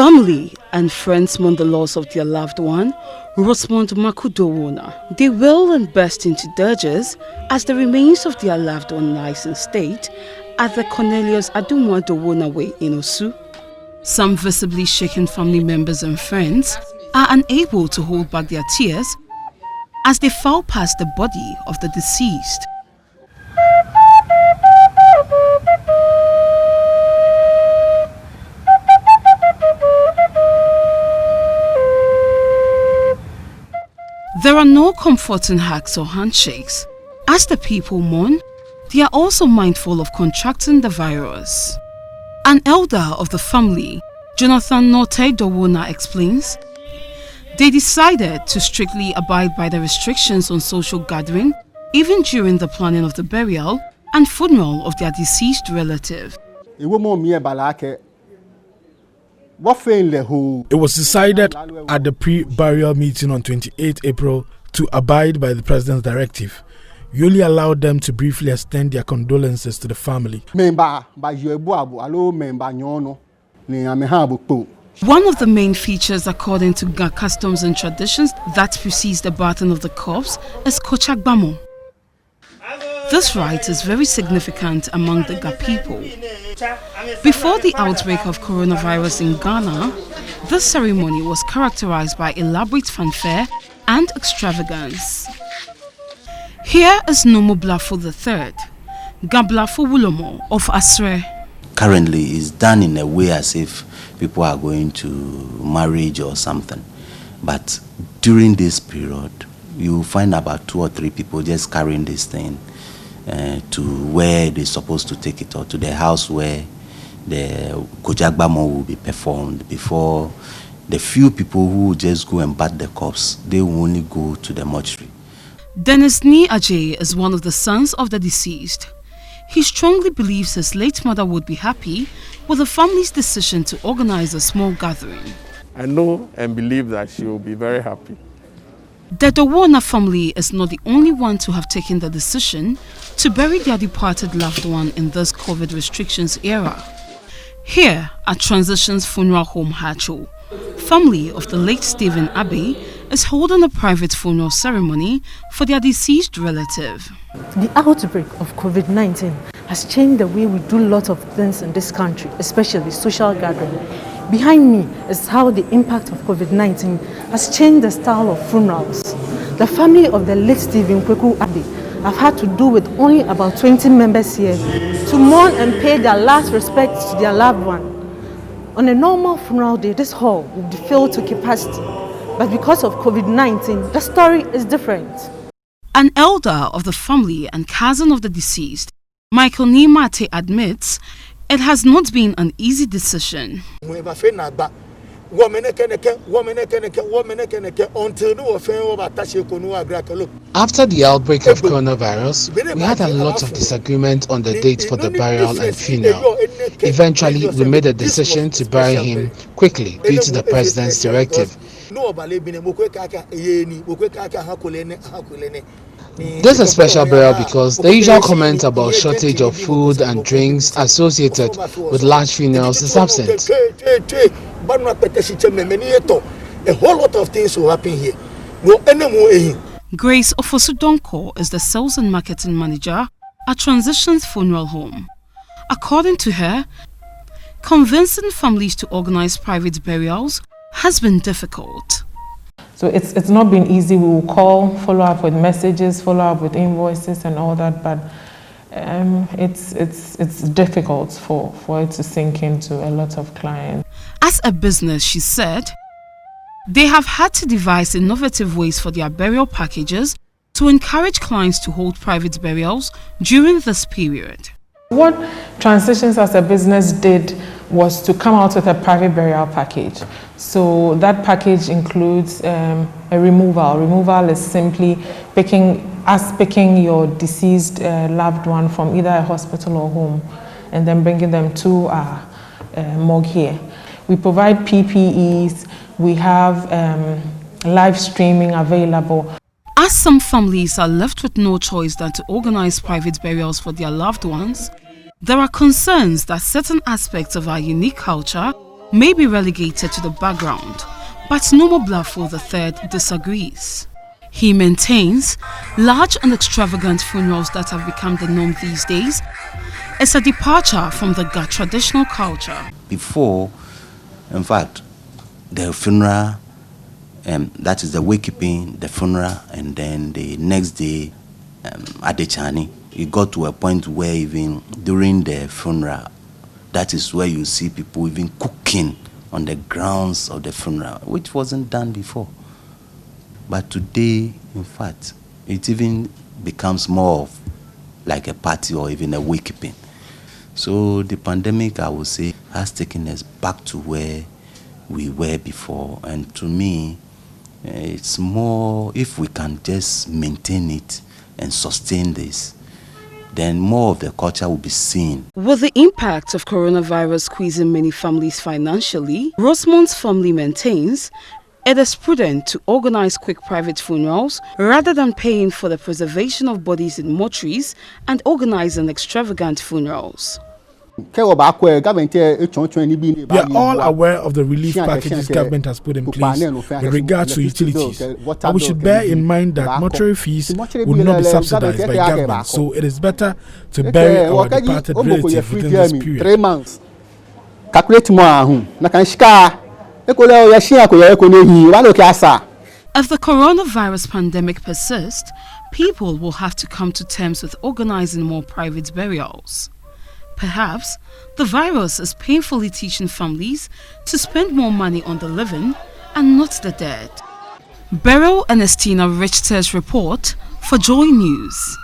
Family and friends mourn the loss of their loved one, Rosamond Makudowona. They wail and burst into dirges as the remains of their loved one lies in state at the Cornelius Adumwa Dowona Way in Osu. Some visibly shaken family members and friends are unable to hold back their tears as they file past the body of the deceased. There are no comforting hugs or handshakes. As the people mourn, they are also mindful of contracting the virus. An elder of the family, Jonathan Norte Dowona, explains, they decided to strictly abide by the restrictions on social gathering, even during the planning of the burial and funeral of their deceased relative. It was decided at the pre-burial meeting on 28 April to abide by the President's directive. We only allowed them to briefly extend their condolences to the family. One of the main features, according to Ga customs and traditions, that precedes the bathing of the corpse is Kochagbamo. This rite is very significant among the Ga people. Before the outbreak of coronavirus in Ghana, this ceremony was characterized by elaborate fanfare and extravagance. Here is Nomo Blafo III, Gablafo Wulomo of Asre. Currently, it's done in a way as if people are going to marriage or something. But during this period, you find about 2 or 3 people just carrying this thing to where they're supposed to take it, or to the house where the Kojagbamo will be performed. Before, the few people who just go and bat the corpse, they will only go to the mortuary. Dennis Ni Ajay is one of the sons of the deceased. He strongly believes his late mother would be happy with the family's decision to organize a small gathering. I know and believe that she will be very happy. The Dowona family is not the only one to have taken the decision to bury their departed loved one in this COVID restrictions era. Here at Transitions Funeral Home Hacho, family of the late Stephen Abbey is holding a private funeral ceremony for their deceased relative. The outbreak of COVID-19 has changed the way we do lots of things in this country, especially social gathering. Behind me is how the impact of COVID-19 has changed the style of funerals. The family of the late Stephen Kweku Abbey have had to do with only about 20 members here to mourn and pay their last respects to their loved one. On a normal funeral day, this hall would be filled to capacity. But because of COVID-19, the story is different. An elder of the family and cousin of the deceased, Michael Nimate, admits it has not been an easy decision. After the outbreak of coronavirus, we had a lot of disagreement on the date for the burial and funeral. Eventually, we made a decision to bury him quickly due to the President's directive. This is a special burial because the usual comment about shortage of food and drinks associated with large funerals is absent. A whole lot of things will happen here. Grace Ofosudonko is the sales and marketing manager at Transitions Funeral Home. According to her, convincing families to organize private burials has been difficult. So it's not been easy. We will call, follow up with messages, follow up with invoices and all that, but it's difficult for it to sink into a lot of clients. As a business, she said, they have had to devise innovative ways for their burial packages to encourage clients to hold private burials during this period. What Transitions as a business did was to come out with a private burial package. So that package includes a removal. Removal is simply picking your deceased loved one from either a hospital or home and then bringing them to our morgue here. We provide PPEs, we have live streaming available. As some families are left with no choice than to organize private burials for their loved ones, there are concerns that certain aspects of our unique culture may be relegated to the background, but Nomo Blafo III disagrees. He maintains large and extravagant funerals that have become the norm these days is a departure from the Ga traditional culture. Before, in fact, the funeral, that is the wakekeeping, the funeral, and then the next day, adechani. It got to a point where even during the funeral, that is where you see people even cooking on the grounds of the funeral, which wasn't done before. But today, in fact, it even becomes more of like a party or even a wakekeeping. So the pandemic, I would say, has taken us back to where we were before. And to me, it's more, if we can just maintain it and sustain this, then more of the culture will be seen. With the impact of coronavirus squeezing many families financially, Rosamond's family maintains it is prudent to organize quick private funerals rather than paying for the preservation of bodies in mortuaries and organizing extravagant funerals. We are all aware of the relief packages government has put in place with regards to utilities, but we should bear in mind that mortuary fees would not be subsidized by government, so it is better to bury our departed relative within this period. If the coronavirus pandemic persists, people will have to come to terms with organizing more private burials. Perhaps the virus is painfully teaching families to spend more money on the living and not the dead. Beryl Ernestina Richter's report for Joy News.